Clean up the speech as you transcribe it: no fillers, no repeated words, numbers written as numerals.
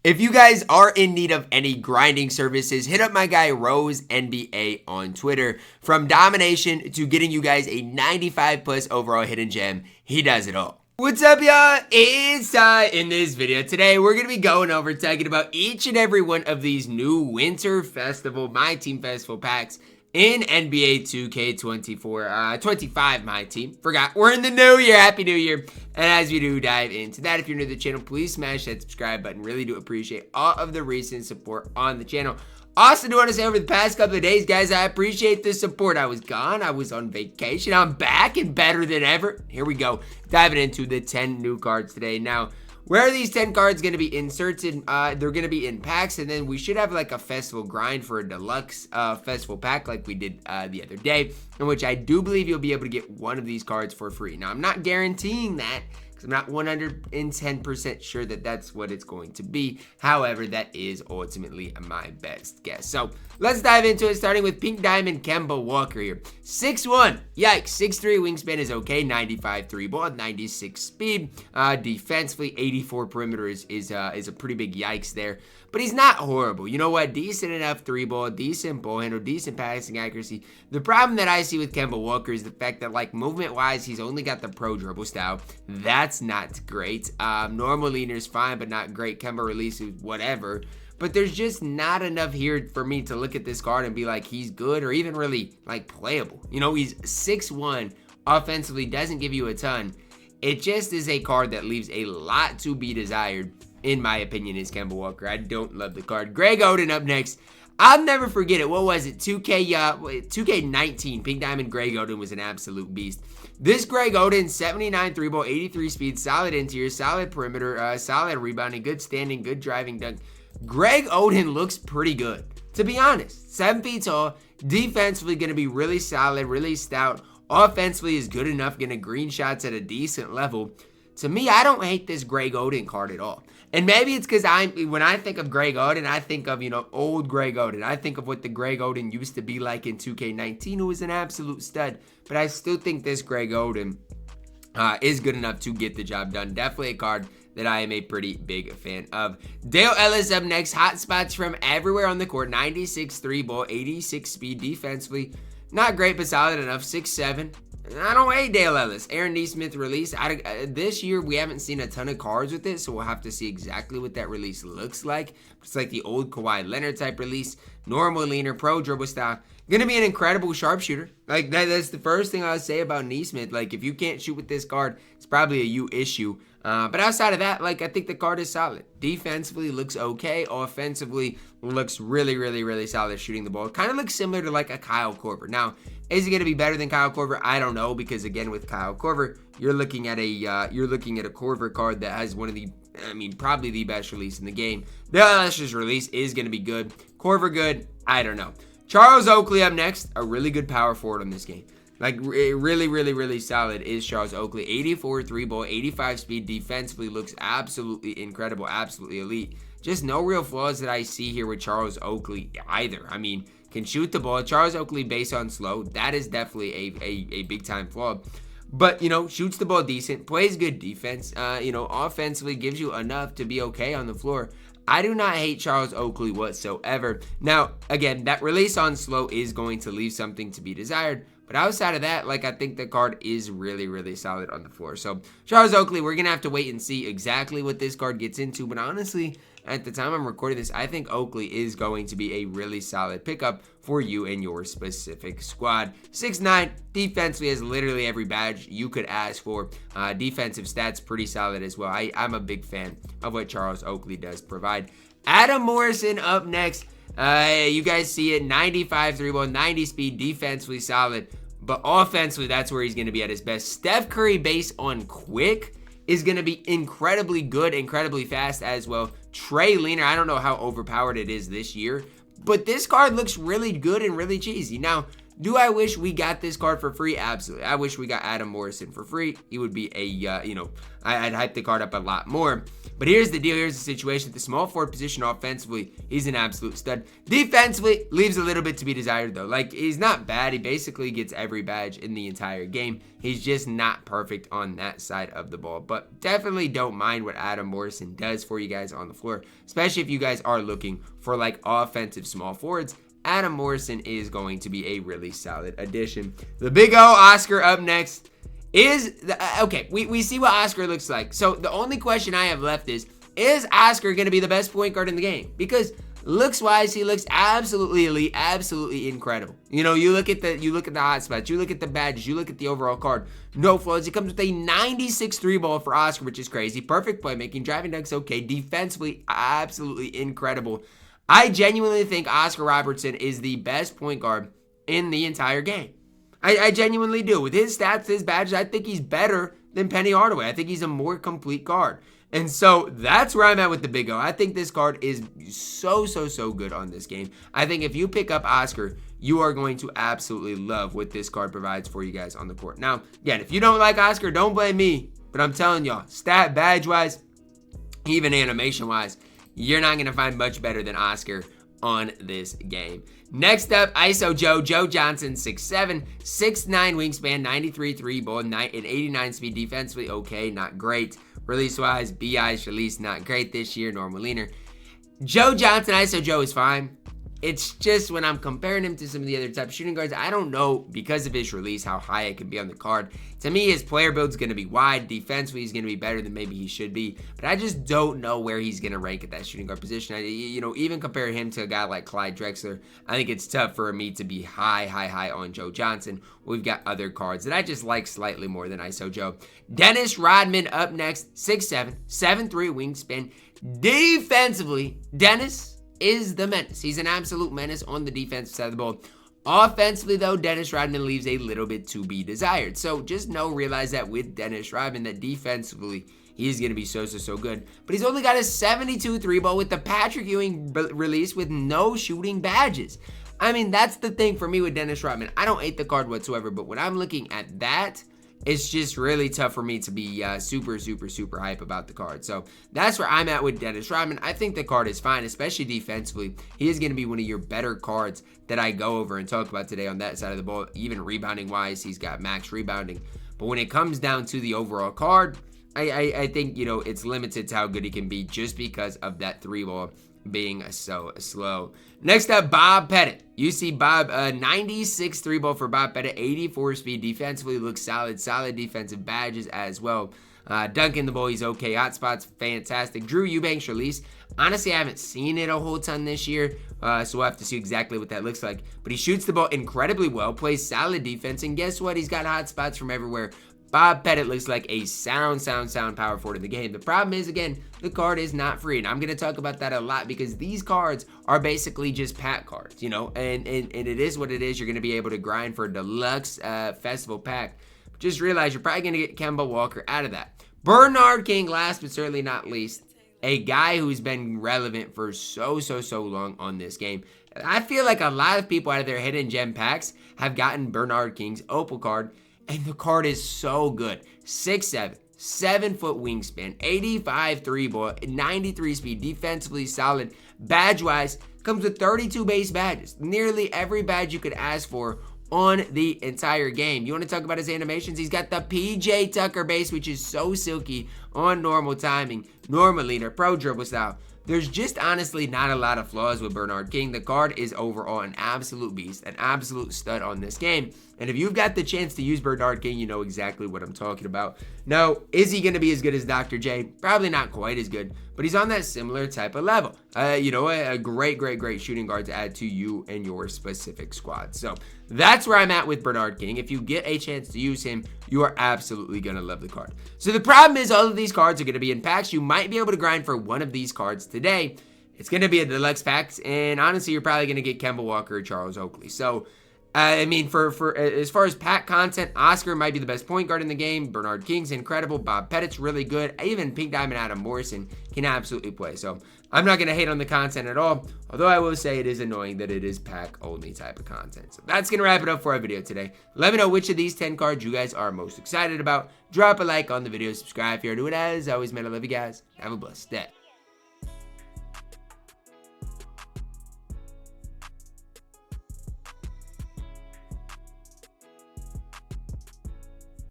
If you guys are in need of any grinding services, hit up my guy Rose NBA on Twitter. From domination to getting you guys a 95 plus overall hidden gem, he does it all. What's up, y'all? It's Ty. In this video today, we're going to be going over talking about each and every one of these new Winter Festival MyTEAM Festival packs in NBA 2K25 MyTEAM. Forgot, we're in the new year. Happy New Year. And as we do dive into that, if you're new to the channel, please smash that subscribe button. Really do appreciate all of the recent support on the channel. Also do want to say over the past couple of days, guys, I appreciate the support. I was gone. I was on vacation. I'm back and better than ever. Here we go. Diving into the 10 new cards today. Now, where are these 10 cards going to be inserted? They're going to be in packs, and then we should have like a festival grind for a deluxe festival pack like we did the other day, in which I do believe you'll be able to get one of these cards for free. Now, I'm not guaranteeing that, because I'm not 110% sure that that's what it's going to be. However, that is ultimately my best guess. So let's dive into it, starting with Pink Diamond Kemba Walker here. 6'1", yikes. 6'3", wingspan is okay. 95 3 ball, 96 speed. Defensively, 84 perimeter is a pretty big yikes there. But he's not horrible. You know what? Decent enough 3 ball, decent ball handle, decent passing accuracy. The problem that I see with Kemba Walker is the fact that, like, movement-wise, he's only got the pro dribble style. That's not great. Normal leaner is fine, but not great. Kemba releases, whatever. But there's just not enough here for me to look at this card and be like, he's good or even really, like, playable. You know, he's 6'1", offensively, doesn't give you a ton. It just is a card that leaves a lot to be desired, in my opinion, is Kemba Walker. I don't love the card. Greg Oden up next. I'll never forget it. What was it? 2K19. Pink Diamond Greg Oden was an absolute beast. This Greg Oden, 79 3 ball, 83 speed, solid interior, solid perimeter, solid rebounding, good standing, good driving dunk. Greg Oden looks pretty good, to be honest. 7 feet tall, defensively going to be really solid, really stout. Offensively is good enough, getting green shots at a decent level. To me, I don't hate this Greg Oden card at all. And maybe it's because when I think of Greg Oden, I think of, old Greg Oden. I think of what the Greg Oden used to be like in 2K19, who was an absolute stud. But I still think this Greg Oden is good enough to get the job done. Definitely a card that I am a pretty big fan of. Dale Ellis up next. Hot spots from everywhere on the court. 96 3 ball, 86 speed defensively. Not great, but solid enough. 6'7". I don't hate Dale Ellis. Aaron Nesmith release. This year, we haven't seen a ton of cards with it, so we'll have to see exactly what that release looks like. It's like the old Kawhi Leonard type release. Normal leaner, pro dribble style. Gonna be an incredible sharpshooter. Like, that's the first thing I would say about Nesmith. Like, if you can't shoot with this card, it's probably a you issue. But outside of that, like, I think the card is solid. Defensively looks okay. Offensively looks really, really, really solid shooting the ball. Kind of looks similar to like a Kyle Korver. Now, is he going to be better than Kyle Korver? I don't know, because again, with Kyle Korver, you're looking at a Korver card that has one of the, probably the best release in the game. The Ellis' release is going to be good. Korver good? I don't know. Charles Oakley up next. A really good power forward on this game. Like, really, really, really solid is Charles Oakley. 84 3 ball, 85 speed. Defensively looks absolutely incredible, absolutely elite. Just no real flaws that I see here with Charles Oakley either. Can shoot the ball. Charles Oakley based on slow. That is definitely a big time flaw. But, shoots the ball decent. Plays good defense. Offensively gives you enough to be okay on the floor. I do not hate Charles Oakley whatsoever. Now, again, that release on slow is going to leave something to be desired. But outside of that, like, I think the card is really, really solid on the floor. So, Charles Oakley, we're going to have to wait and see exactly what this card gets into. But honestly, at the time I'm recording this, I think Oakley is going to be a really solid pickup for you and your specific squad. 6'9", defensively has literally every badge you could ask for. Defensive stats, pretty solid as well. I'm a big fan of what Charles Oakley does provide. Adam Morrison up next. You guys see it, 95 3 ball, 90 speed, defensively solid. But offensively, that's where he's going to be at his best. Steph Curry based on quick is going to be incredibly good, incredibly fast as well. Trey Leaner, I don't know how overpowered it is this year, but this card looks really good and really cheesy. Now, Do I wish we got this card for free? Absolutely. I wish we got Adam Morrison for free. He would be I'd hype the card up a lot more. But here's the deal. Here's the situation. At the small forward position offensively, he's an absolute stud. Defensively, leaves a little bit to be desired, though. Like, he's not bad. He basically gets every badge in the entire game. He's just not perfect on that side of the ball. But definitely don't mind what Adam Morrison does for you guys on the floor, especially if you guys are looking for, like, offensive small forwards. Adam Morrison is going to be a really solid addition. The Big O, Oscar, up next. Okay, we see what Oscar looks like. So the only question I have left is Oscar going to be the best point guard in the game? Because looks-wise, he looks absolutely elite, absolutely incredible. You know, you look at the hot spots, you look at the badges, you look at the overall card. No flaws. He comes with a 96 3-ball for Oscar, which is crazy. Perfect playmaking, driving dunks, okay. Defensively, absolutely incredible. I genuinely think Oscar Robertson is the best point guard in the entire game. I genuinely do. With his stats, his badges, I think he's better than Penny Hardaway. I think he's a more complete guard. And so that's where I'm at with the Big O. I think this card is so good on this game. I think if you pick up Oscar, you are going to absolutely love what this card provides for you guys on the court. Now, again, if you don't like Oscar, don't blame me. But I'm telling y'all, stat, badge-wise, even animation-wise, you're not going to find much better than Oscar on this game. Next up, ISO Joe Johnson, 6'7", 6'9" wingspan, 93 3-ball, and 89 speed. Defensively, okay, not great. Release-wise, BI's release, not great this year, normal leaner. Joe Johnson, ISO Joe is fine. It's just when I'm comparing him to some of the other type of shooting guards, I don't know, because of his release, how high it can be on the card. To me, his player build's going to be wide. Defensively, he's going to be better than maybe he should be. But I just don't know where he's going to rank at that shooting guard position. Even compare him to a guy like Clyde Drexler, I think it's tough for me to be high on Joe Johnson. We've got other cards that I just like slightly more than ISO Joe. Dennis Rodman up next, 6'7", 7'3" wingspan. Defensively, Dennis is the menace. He's an absolute menace on the defensive side of the ball. Offensively, though, Dennis Rodman leaves a little bit to be desired. So just realize that with Dennis Rodman, that defensively, he's going to be so good. But he's only got a 72 3-ball with the Patrick Ewing release with no shooting badges. I mean, that's the thing for me with Dennis Rodman. I don't hate the card whatsoever, but when I'm looking at that, it's just really tough for me to be super hype about the card. So that's where I'm at with Dennis Rodman. I think the card is fine, especially defensively. He is going to be one of your better cards that I go over and talk about today on that side of the ball. Even rebounding-wise, he's got max rebounding. But when it comes down to the overall card, I think, it's limited to how good he can be just because of that 3-ball being so slow. Next up, Bob Petit. You see Bob, 96 3-ball for Bob Petit, 84 speed. Defensively looks solid defensive badges as well. Dunking the ball, he's okay. Hot spots, fantastic. Drew Eubanks release. Honestly, I haven't seen it a whole ton this year, so we'll have to see exactly what that looks like. But he shoots the ball incredibly well, plays solid defense, and guess what? He's got hot spots from everywhere. Bob Petit looks like a sound power forward in the game. The problem is, again, the card is not free. And I'm going to talk about that a lot because these cards are basically just pack cards, and it is what it is. You're going to be able to grind for a deluxe festival pack. But just realize you're probably going to get Kemba Walker out of that. Bernard King, last but certainly not least, a guy who's been relevant for so long on this game. I feel like a lot of people out of their hidden gem packs have gotten Bernard King's opal card. And the card is so good. 6'7", 7-foot wingspan, 85 3-ball, 93 speed, defensively solid. Badge-wise, comes with 32 base badges. Nearly every badge you could ask for on the entire game. You want to talk about his animations? He's got the PJ Tucker base, which is so silky on normal timing, normal leader, pro dribble style. There's just honestly not a lot of flaws with Bernard King. The card is overall an absolute beast, an absolute stud on this game. And if you've got the chance to use Bernard King, you know exactly what I'm talking about. Now, is he going to be as good as Dr. J? Probably not quite as good, but he's on that similar type of level. A great shooting guard to add to you and your specific squad. So that's where I'm at with Bernard King. If you get a chance to use him, you are absolutely going to love the card. So the problem is all of these cards are going to be in packs. You might be able to grind for one of these cards today. It's going to be a deluxe pack, and honestly, you're probably going to get Kemba Walker or Charles Oakley. So I mean, for as far as pack content, Oscar might be the best point guard in the game. Bernard King's incredible. Bob Pettit's really good. Even Pink Diamond Adam Morrison can absolutely play. So I'm not going to hate on the content at all. Although I will say it is annoying that it is pack only type of content. So that's going to wrap it up for our video today. Let me know which of these 10 cards you guys are most excited about. Drop a like on the video. Subscribe if you're new. And as always, man, I love you guys. Have a blessed day.